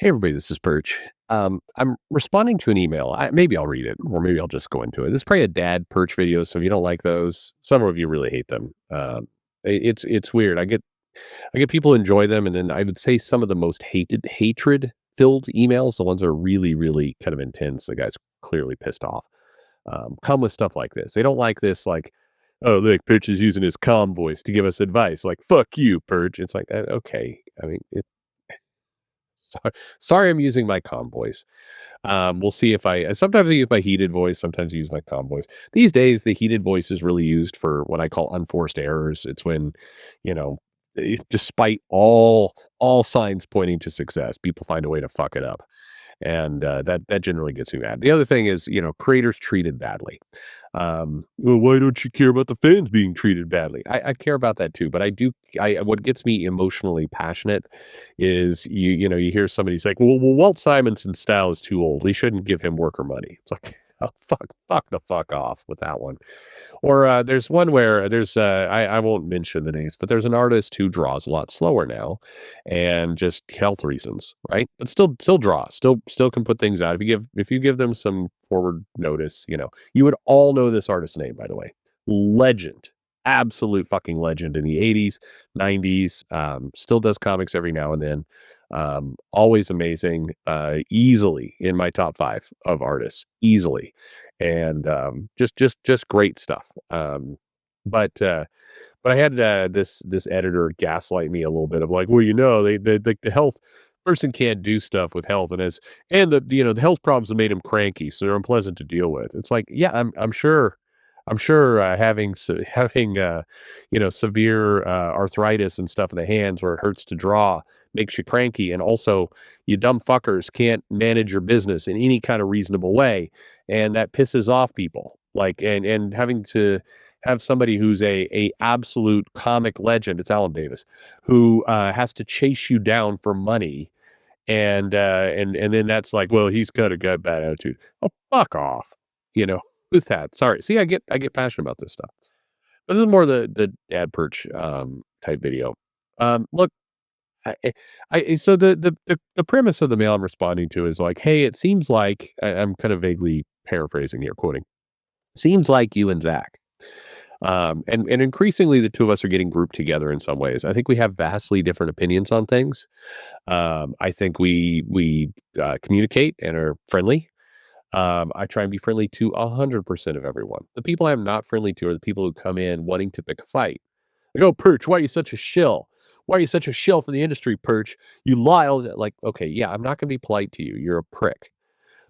Hey everybody, this is Perch. I'm responding to an email. Maybe I'll read it, or maybe I'll just go into it. This is probably a dad Perch video, so if you don't like those, some of you really hate them. It's weird. I get people who enjoy them, and then I would say some of the most hatred filled emails, the ones that are really really kind of intense. The guy's clearly pissed off. Come with stuff like this. They don't like this, like, oh look, Perch is using his calm voice to give us advice. Like fuck you, Perch. It's like okay. I mean, sorry, I'm using my calm voice. We'll see if sometimes I use my heated voice, sometimes I use my calm voice. These days, the heated voice is really used for what I call unforced errors. It's when, you know, despite all signs pointing to success, people find a way to fuck it up. And that generally gets me mad. The other thing is, creators treated badly. Well, why don't you care about the fans being treated badly? I care about that too, but I do. What gets me emotionally passionate is you hear somebody say, well, Walt Simonson's style is too old. We shouldn't give him worker money. It's like, oh, fuck the fuck off with that one. Or there's one where I won't mention the names, but there's an artist who draws a lot slower now, and just health reasons, right? But still draw, still can put things out. If you give them some forward notice, you would all know this artist's name, by the way. Legend, absolute fucking legend in the 80s, 90s. Still does comics every now and then. Always amazing. Easily in my top 5 of artists, easily. And just great stuff. But I had this editor gaslight me a little bit of like, well, they like the health person can't do stuff with health, and the health problems have made him cranky, so they're unpleasant to deal with. It's like, yeah, I'm sure having severe arthritis and stuff in the hands where it hurts to draw makes you cranky, and also you dumb fuckers can't manage your business in any kind of reasonable way, and that pisses off people. Like, and having to have somebody who's a absolute comic legend, it's Alan Davis, who has to chase you down for money, and then that's like, well, he's got a bad attitude. Oh, fuck off, with that. Sorry. See, I get passionate about this stuff. But this is more the dad Perch type video. Look, so the premise of the mail I'm responding to is like, hey, it seems like I'm kind of vaguely paraphrasing here, quoting. Seems like you and Zach. And increasingly, the two of us are getting grouped together in some ways. I think we have vastly different opinions on things. I think we communicate and are friendly. I try and be friendly to 100% of everyone. The people I'm not friendly to are the people who come in wanting to pick a fight. Like, oh, Perch, why are you such a shill? Why are you such a shill for the industry, Perch? You lie. Like, okay, yeah, I'm not going to be polite to you. You're a prick.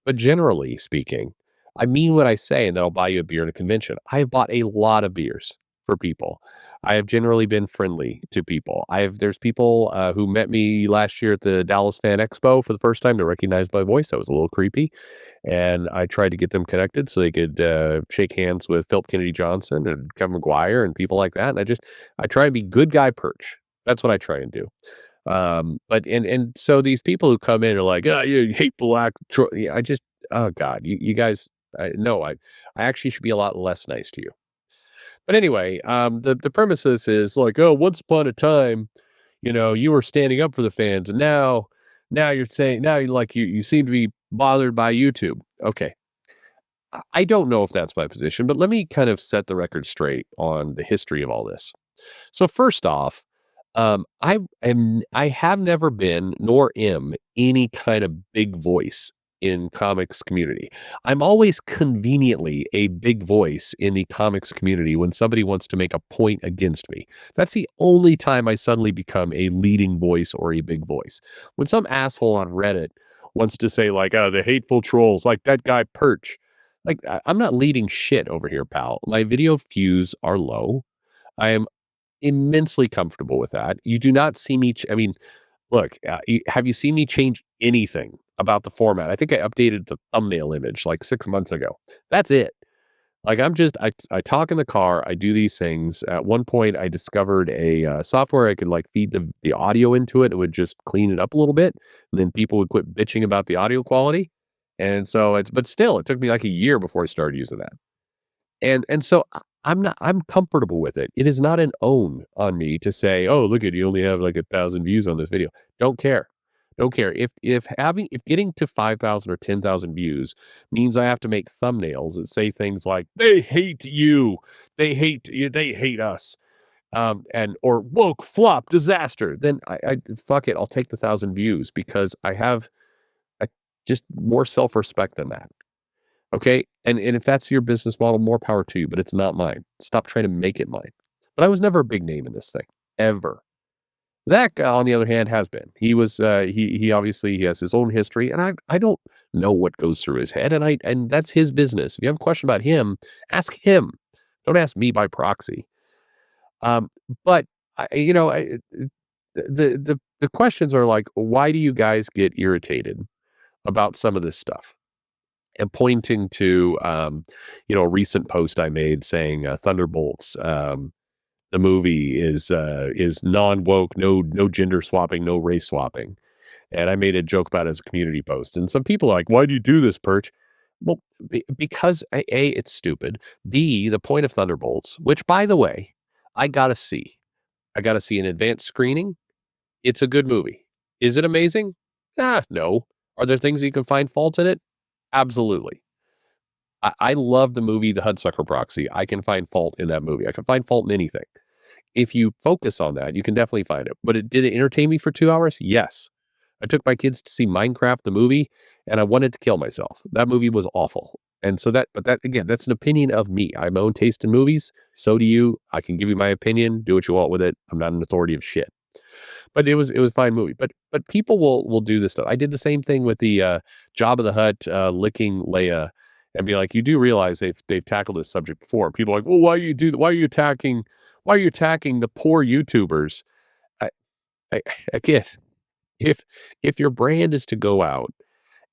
But generally speaking, I mean what I say, and then I'll buy you a beer at a convention. I have bought a lot of beers for people. I have generally been friendly to people. There's people who met me last year at the Dallas Fan Expo for the first time to recognize my voice. That was a little creepy, and I tried to get them connected so they could shake hands with Philip Kennedy Johnson and Kevin McGuire and people like that. And I try and be good guy Perch. That's what I try and do. But so these people who come in are like, oh, you hate black. Yeah, oh God, you guys, no, I actually should be a lot less nice to you. But anyway, the premise is like, oh, once upon a time, you were standing up for the fans, and now you're saying, now you seem to be bothered by YouTube. Okay. I don't know if that's my position, but let me kind of set the record straight on the history of all this. So first off, I have never been nor am any kind of big voice in comics community. I'm always conveniently a big voice in the comics community when somebody wants to make a point against me. That's the only time I suddenly become a leading voice or a big voice. When some asshole on Reddit wants to say like, oh, the hateful trolls, like that guy Perch, like I'm not leading shit over here, pal. My video views are low. I am immensely comfortable with that. You do not see me. I mean, look, have you seen me change anything about the format? I think I updated the thumbnail image like 6 months ago. That's it. Like I talk in the car. I do these things. At one point, I discovered a software I could like feed the audio into it. It would just clean it up a little bit, and then people would quit bitching about the audio quality. And so but still, it took me like a year before I started using that. And so I'm comfortable with it. It is not an own on me to say, oh, look at you only have like 1,000 views on this video. Don't care. Don't care. If getting to 5,000 or 10,000 views means I have to make thumbnails that say things like, "They hate you. They hate you. They hate us." And or woke flop disaster, then I fuck it. I'll take the 1,000 views because I have I just more self-respect than that. Okay. And if that's your business model, more power to you, but it's not mine. Stop trying to make it mine. But I was never a big name in this thing, ever. Zach, on the other hand, has been. He obviously he has his own history, and I don't know what goes through his head, and that's his business. If you have a question about him, ask him. Don't ask me by proxy. Um, but the questions are like, why do you guys get irritated about some of this stuff? And pointing to a recent post I made saying Thunderbolts, the movie is non woke, no gender swapping, no race swapping, and I made a joke about it as a community post, and some people are like, why do you do this, Perch? Well, because A, it's stupid. B, the point of Thunderbolts, which by the way, I gotta see. I got to see an advanced screening. It's a good movie. Is it amazing? No. Are there things you can find fault in it? Absolutely. I love the movie The Hudsucker Proxy. I can find fault in that movie. I can find fault in anything. If you focus on that, you can definitely find it. But did it entertain me for 2 hours? Yes. I took my kids to see Minecraft, the movie, and I wanted to kill myself. That movie was awful. And so but that again, that's an opinion of me. I have my own taste in movies. So do you. I can give you my opinion. Do what you want with it. I'm not an authority of shit. But it was a fine movie. But people will do this stuff. I did the same thing with the Jabba the Hutt licking Leia, and be like, you do realize they've tackled this subject before. And people are like, well, why are you attacking the poor YouTubers? I, again, if your brand is to go out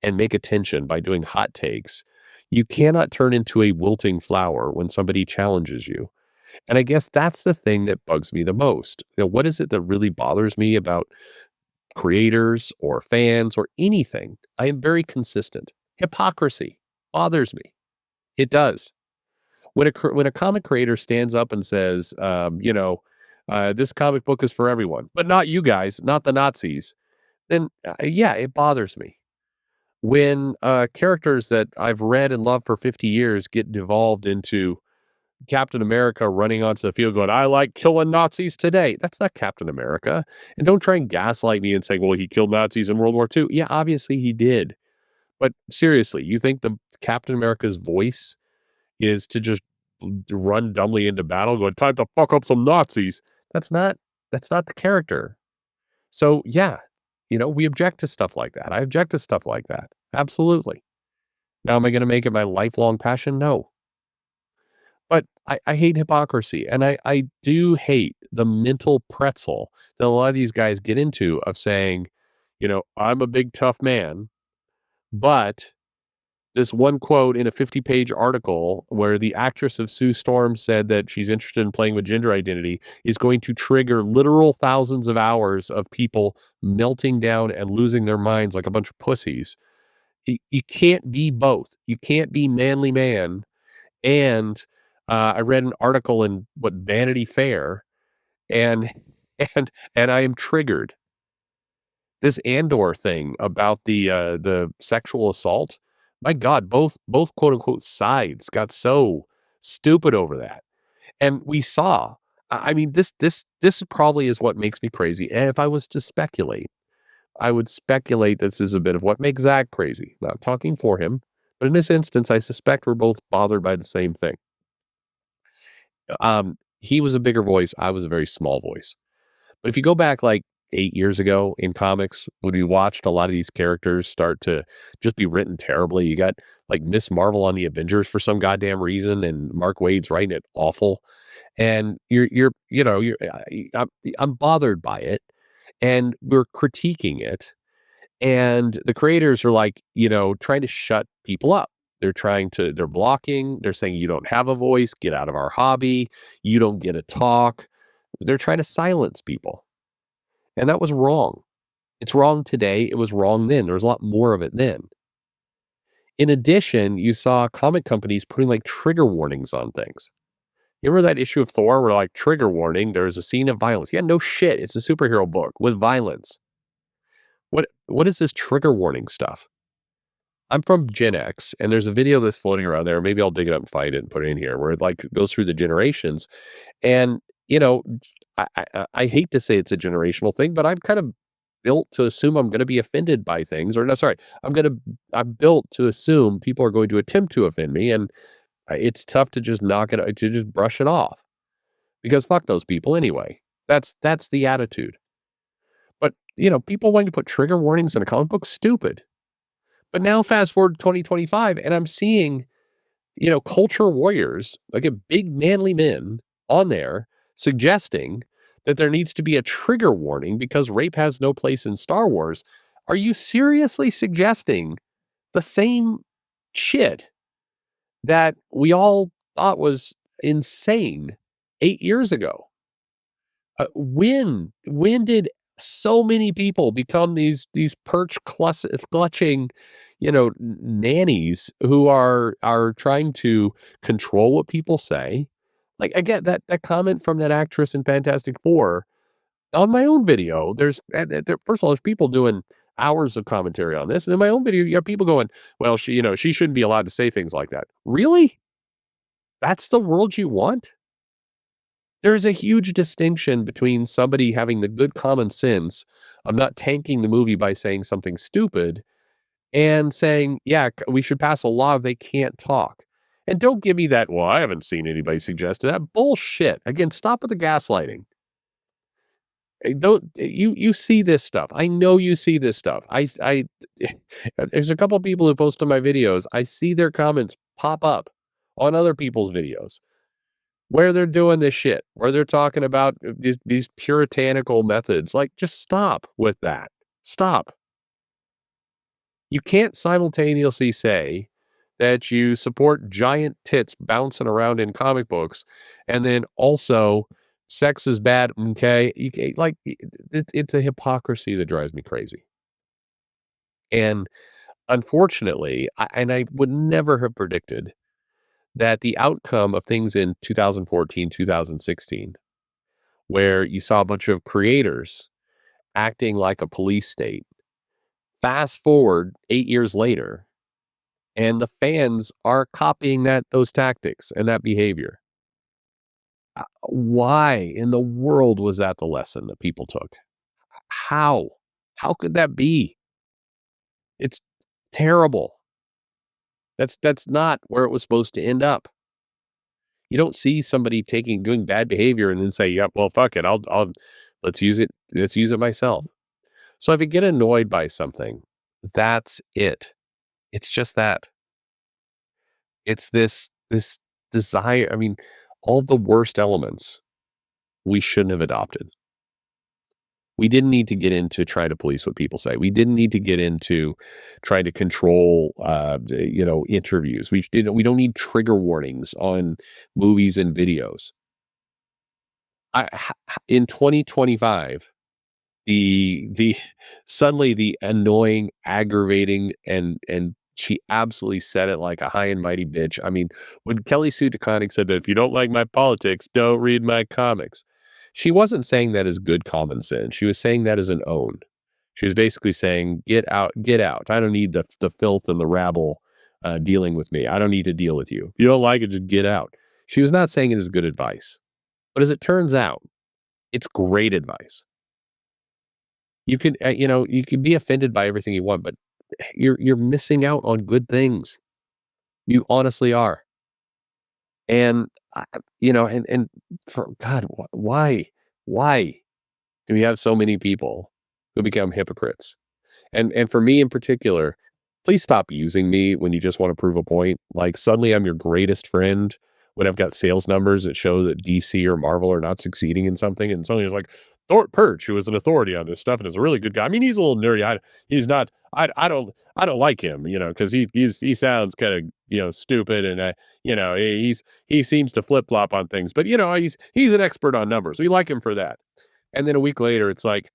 and make attention by doing hot takes, you cannot turn into a wilting flower when somebody challenges you. And I guess that's the thing that bugs me the most. What is it that really bothers me about creators or fans or anything? I am very consistent. Hypocrisy bothers me. It does. When a comic creator stands up and says, this comic book is for everyone, but not you guys, not the Nazis, then yeah, it bothers me. When characters that I've read and loved for 50 years get devolved into Captain America running onto the field going, I like killing Nazis today. That's not Captain America. And don't try and gaslight me and say, well, he killed Nazis in World War II. Yeah, obviously he did. But seriously, you think the Captain America's voice is to just run dumbly into battle going, time to fuck up some Nazis? That's not the character. So yeah, we object to stuff like that. I object to stuff like that. Absolutely. Now, am I going to make it my lifelong passion? No. But I hate hypocrisy. And I do hate the mental pretzel that a lot of these guys get into of saying, I'm a big tough man, but this one quote in a 50-page article where the actress of Sue Storm said that she's interested in playing with gender identity is going to trigger literal thousands of hours of people melting down and losing their minds like a bunch of pussies. You can't be both. You can't be manly man. And I read an article in Vanity Fair, and and I am triggered. This Andor thing about the sexual assault. My God, both quote unquote sides got so stupid over that. And we saw, I mean, this probably is what makes me crazy. And if I was to speculate, I would speculate this is a bit of what makes Zach crazy. Not talking for him, but in this instance, I suspect we're both bothered by the same thing. He was a bigger voice. I was a very small voice. But if you go back like 8 years ago in comics, when we watched a lot of these characters start to just be written terribly, you got like Miss Marvel on the Avengers for some goddamn reason, and Mark Waid's writing it awful. And I'm bothered by it, and we're critiquing it. And the creators are like, trying to shut people up. They're blocking, they're saying, you don't have a voice, get out of our hobby, you don't get to talk. They're trying to silence people. And that was wrong. It's wrong today. It was wrong then. There was a lot more of it then. In addition, you saw comic companies putting like trigger warnings on things. You remember that issue of Thor where like trigger warning, there's a scene of violence. Yeah, no shit. It's a superhero book with violence. What is this trigger warning stuff? I'm from Gen X, and there's a video that's floating around there. Maybe I'll dig it up and find it and put it in here, where it like goes through the generations. And you know, I hate to say it's a generational thing, but I'm kind of built to assume I'm going to be offended by things, or no, sorry, I'm built to assume people are going to attempt to offend me, and it's tough to just to just brush it off because fuck those people anyway. That's the attitude. But people wanting to put trigger warnings in a comic book, stupid. But now fast forward to 2025, and I'm seeing, culture warriors, like a big manly men on there suggesting that there needs to be a trigger warning because rape has no place in Star Wars. Are you seriously suggesting the same shit that we all thought was insane 8 years ago? When did so many people become these perch clutching, nannies who are trying to control what people say? Like I get that comment from that actress in Fantastic Four on my own video. First of all, there's people doing hours of commentary on this, and in my own video, you have people going, "Well, she shouldn't be allowed to say things like that." Really? That's the world you want? There's a huge distinction between somebody having the good common sense of not tanking the movie by saying something stupid and saying, "Yeah, we should pass a law they can't talk." And don't give me that, "Well, I haven't seen anybody suggest that." Bullshit. Again, stop with the gaslighting. Don't you see this stuff. I know you see this stuff. I there's a couple people who post on my videos. I see their comments pop up on other people's videos where they're doing this shit, where they're talking about these puritanical methods. Like, just stop with that. Stop. You can't simultaneously say that you support giant tits bouncing around in comic books and then also sex is bad. Okay. It's a hypocrisy that drives me crazy. And unfortunately, I would never have predicted that the outcome of things in 2014, 2016, where you saw a bunch of creators acting like a police state. Fast forward 8 years later, and the fans are copying those tactics and that behavior. Why in the world was that the lesson that people took? How? How could that be? It's terrible. That's not where it was supposed to end up. You don't see somebody doing bad behavior and then say, "Yep, well, fuck it. I'll let's use it. Let's use it myself." So if you get annoyed by something, that's it. It's just that. It's this desire. I mean, all the worst elements we shouldn't have adopted. We didn't need to get into trying to police what people say. We didn't need to get into trying to control, interviews. We don't need trigger warnings on movies and videos. In 2025, the suddenly the annoying, aggravating, and she absolutely said it like a high and mighty bitch. I mean, when Kelly Sue DeConnick said that if you don't like my politics, don't read my comics, she wasn't saying that as good common sense. She was saying that as an own. She was basically saying, "Get out, get out. I don't need the filth and the rabble dealing with me. I don't need to deal with you. If you don't like it, just get out." She was not saying it as good advice, but as it turns out, it's great advice. You can be offended by everything you want, but you're missing out on good things. You honestly are. And and for God, why do we have so many people who become hypocrites? And for me in particular, please stop using me when you just want to prove a point. Like suddenly I'm your greatest friend when I've got sales numbers that show that DC or Marvel are not succeeding in something, and suddenly it's like Perch, who is an authority on this stuff and is a really good guy. I mean, he's a little nerdy. He's not. I don't like him, because he sounds kind of stupid, and he seems to flip flop on things. But he's an expert on numbers. We like him for that. And then a week later, it's like,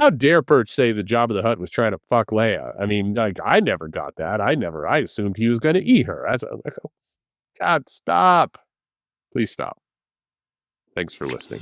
how dare Perch say the Job of the Hutt was trying to fuck Leia? I mean, like, I never got that. I assumed he was going to eat her. Like, God, stop. Please stop. Thanks for listening.